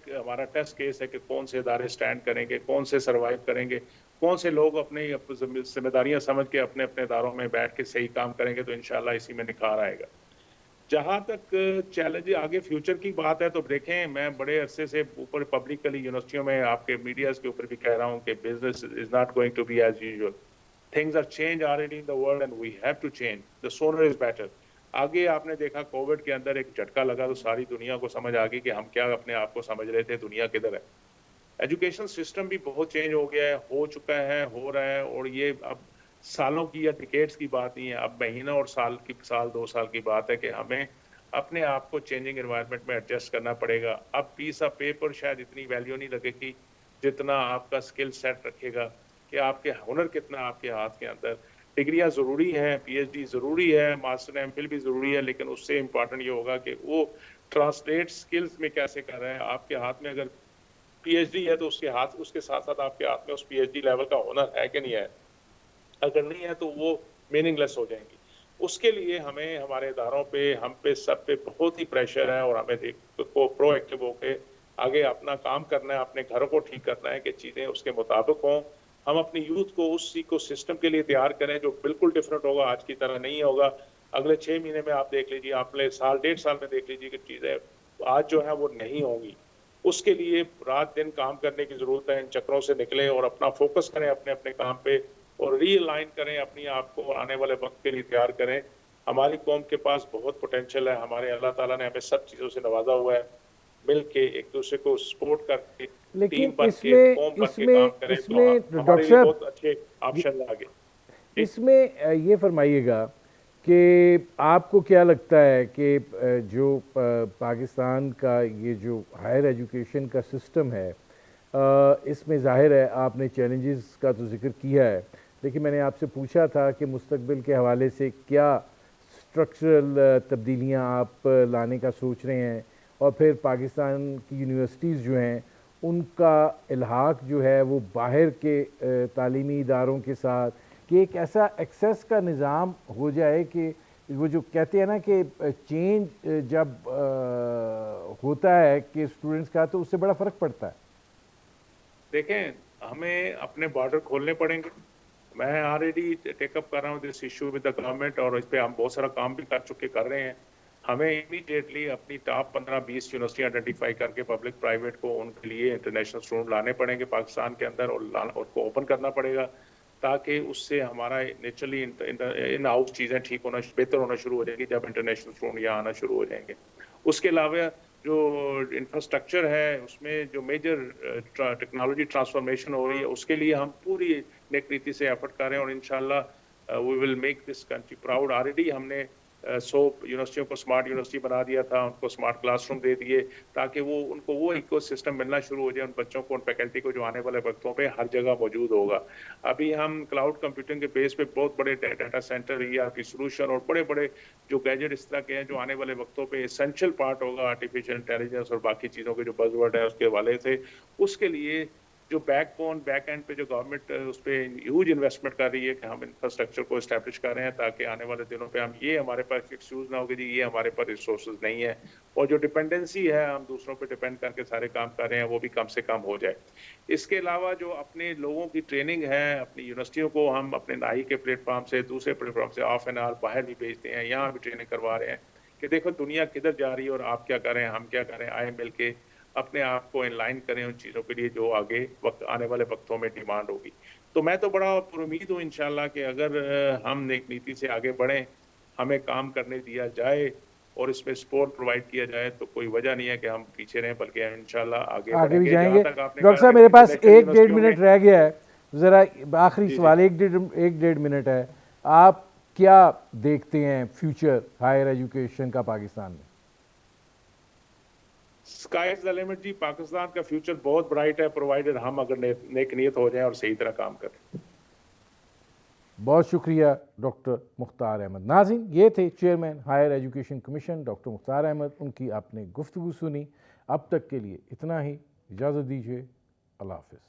ہمارا ٹیسٹ کیس ہے کہ کون سے ادارے سٹینڈ کریں گے، کون سے سروائیو کریں گے، کون سے لوگ اپنی ذمہ داریاں سمجھ کے اپنے اپنے اداروں میں بیٹھ کے صحیح کام کریں گے، تو انشاءاللہ اسی میں نکھار آئے گا۔ جہاں تک چیلنج آگے فیوچر کی بات ہے، تو دیکھیں، میں بڑے عرصے سے اوپر پبلکلی یونیورسٹیوں میں آپ کے میڈیاز کے اوپر بھی کہہ رہا ہوں کہ business is not going to be as usual, things are change already in the world and we have to change, the sooner is better. آگے آپ نے دیکھا کووڈ کے اندر ایک جھٹکا لگا تو ساری دنیا کو سمجھ آ گئی کہ ہم کیا اپنے آپ کو سمجھ رہے تھے، دنیا کدھر ہے۔ ایجوکیشن سسٹم بھی بہت چینج ہو گیا ہے، ہو چکا ہے، ہو رہا ہے، اور یہ اب سالوں کی یا ڈیکیڈز کی بات نہیں ہے، اب مہینہ اور سال 2 سال کی بات ہے کہ ہمیں اپنے آپ کو چینجنگ انوائرمنٹ میں ایڈجسٹ کرنا پڑے گا۔ اب پیس آف پیپر شاید اتنی ویلیو نہیں لگے گی جتنا آپ کا سکل سیٹ رکھے گا، کہ آپ کے ہنر کتنا آپ کے ہاتھ کے اندر۔ ڈگریاں ضروری ہیں، پی ایچ ڈی ضروری ہے، ماسٹر ایم فل بھی ضروری ہے، لیکن اس سے امپورٹنٹ یہ ہوگا کہ وہ ٹرانسلیٹ سکلز میں کیسے کر رہے ہیں۔ آپ کے ہاتھ میں اگر پی ایچ ڈی ہے تو اس کے ساتھ ساتھ آپ کے ہاتھ میں اس پی ایچ ڈی لیول کا ہنر ہے کہ نہیں ہے، اگر نہیں ہے تو وہ میننگ لیس ہو جائیں گی۔ اس کے لیے ہمیں ہمارے اداروں پہ، ہم پہ، سب پہ بہت ہی پریشر ہے، اور ہمیں پرو ایکٹیو ہو کے آگے اپنا کام کرنا ہے، اپنے گھروں کو ٹھیک کرنا ہے کہ چیزیں اس کے مطابق ہوں۔ ہم اپنی یوتھ کو اس ایکو سسٹم کے لیے تیار کریں جو بالکل ڈفرینٹ ہوگا، آج کی طرح نہیں ہوگا۔ اگلے 6 مہینے میں آپ دیکھ لیجیے، اگلے سال 1.5 سال میں دیکھ لیجیے کہ چیزیں آج جو ہیں وہ نہیں ہوں گی۔ اس کے لیے رات دن کام کرنے کی ضرورت ہے، ان چکروں سے نکلیں اور اپنا فوکس کریں اپنے اپنے کام پہ، اور ری الائن کریں اپنی آپ کو آنے والے وقت کے لیے تیار کریں۔ ہماری قوم کے پاس بہت پوٹینشیل ہے، ہمارے اللہ تعالیٰ نے ہمیں سب چیزوں سے نوازا ہوا ہے، مل کے ایک دوسرے کو سپورٹ کر کے،
لیکن
ٹیم بن
اس
کے،
میں
قوم بن
اس
کے
میں
کام کریں
اس
تو
میں
ہمارے
ڈاکٹر
لیے
صاحب،
بہت اچھے آپشن آگے۔
اس میں یہ فرمائیے گا کہ آپ کو کیا لگتا ہے کہ جو پاکستان کا یہ جو ہائر ایجوکیشن کا سسٹم ہے، اس میں ظاہر ہے آپ نے چیلنجز کا تو ذکر کیا ہے، لیکن میں نے آپ سے پوچھا تھا کہ مستقبل کے حوالے سے کیا اسٹرکچرل تبدیلیاں آپ لانے کا سوچ رہے ہیں، اور پھر پاکستان کی یونیورسٹیز جو ہیں ان کا الحاق جو ہے وہ باہر کے تعلیمی اداروں کے ساتھ، کہ ایک ایسا ایکسیس کا نظام ہو جائے کہ وہ جو کہتے ہیں نا کہ چینج جب ہوتا ہے کہ اسٹوڈنٹس کا، تو اس سے بڑا فرق پڑتا ہے۔
دیکھیں، ہمیں اپنے بارڈر کھولنے پڑیں گے۔ میں آلریڈی ٹیک اپ کر رہا ہوں this issue with the government, اور اس پہ ہم بہت سارا کام بھی کر رہے ہیں۔ ہمیں امیڈیٹلی اپنی ٹاپ 15-20 یونیورسٹی آئیڈینٹیفائی کر کے پبلک پرائیویٹ کو ان کے لیے انٹرنیشنل اسٹوڈنٹ لانے پڑیں گے پاکستان کے اندر، اور کو اوپن کرنا پڑے گا، تاکہ اس سے ہمارا نیچرلی ان ہاؤس چیزیں ٹھیک ہونا، بہتر ہونا شروع ہو جائیں گی جب انٹرنیشنل اسٹوڈنٹ یہاں آنا شروع ہو جائیں گے۔ اس کے علاوہ جو انفراسٹرکچر ہے، اس میں جو میجر ٹیکنالوجی ٹرانسفارمیشن ہو رہی ہے، اس کے لیے ہم پوری نیک نیتی سے ایفرٹ کر رہے ہیں، اور انشاءاللہ we will make this country proud. Already ہم نے 100 یونیورسٹیوں کو اسمارٹ یونیورسٹی بنا دیا تھا، ان کو اسمارٹ کلاس روم دے دیے، تاکہ ان کو وہ ایکو سسٹم ملنا شروع ہو جائے، ان بچوں کو، ان فیکلٹی کو جو آنے والے وقتوں پہ ہر جگہ موجود ہوگا۔ ابھی ہم کلاؤڈ کمپیوٹنگ کے بیس پہ بہت بڑے ڈیٹا سینٹر یا کی سولوشن اور بڑے بڑے جو گیجٹ اس طرح کے ہیں جو آنے والے وقتوں پہ اسینشل پارٹ ہوگا آرٹیفیشل انٹیلیجنس اور باقی چیزوں کے جو بز ورڈ ہے اس کے حوالے سے، اس کے لیے جو بیک اینڈ پہ جو گورنمنٹ اس پہ ہیوج انویسٹمنٹ کر رہی ہے کہ ہم انفراسٹرکچر کو اسٹیبلش کر رہے ہیں، تاکہ آنے والے دنوں پہ یہ ہمارے پاس ایکسکیوز نہ ہو کہ جی یہ ہمارے پاس ریسورسز نہیں ہے، اور جو ڈپینڈنسی ہے ہم دوسروں پہ ڈپینڈ کر کے سارے کام کر رہے ہیں، وہ بھی کم سے کم ہو جائے۔ اس کے علاوہ جو اپنے لوگوں کی ٹریننگ ہے، اپنی یونیورسٹیوں کو ہم اپنے نائی کے پلیٹ فارم سے، دوسرے پلیٹ فارم سے آف اینڈ آل باہر بھی بھیجتے ہیں، یہاں بھی ٹریننگ کروا رہے ہیں کہ دیکھو دنیا کدھر جا رہی ہے اور آپ کیا کریں، ہم کیا کریں، آئے مل کے اپنے آپ کو ان لائن کریں ان چیزوں کے لیے جو آگے وقت آنے والے وقتوں میں ڈیمانڈ ہوگی. تو میں تو بڑا پر امید ہوں انشاءاللہ کہ اگر ہم نیک نیتی سے آگے بڑھیں, ہمیں کام کرنے دیا جائے اور اس میں سپورٹ پرووائڈ کیا جائے تو کوئی وجہ نہیں ہے کہ ہم پیچھے رہیں, بلکہ ہم انشاءاللہ آگے
آگے
بڑھیں
بھی
گے.
جائیں
جہاں
گے.
تک آپ نے
ڈاکٹر
کہا
صاحب
کہ
میرے پاس
انٹرنیشنل
ایک ڈیڑھ
یونیورسٹیوں میں,
منٹ رہ گیا ہے, ذرا آخری
جی جی
سوال, ایک ڈیڑھ منٹ ہے. آپ کیا دیکھتے ہیں فیوچر ہائر ایجوکیشن کا پاکستان میں؟
اسکائی از دا لمٹ جی. پاکستان کا فیوچر بہت برائٹ ہے, پرووائڈر ہم اگر نیک نیت ہو جائیں اور صحیح طرح کام کریں.
بہت شکریہ ڈاکٹر مختار احمد. ناظرین, یہ تھے chairman Higher Education Commission doctor Mukhtar Ahmed. ان کی آپ نے گفتگو سنی. اب تک کے لیے اتنا ہی, اجازت دیجیے. اللہ حافظ.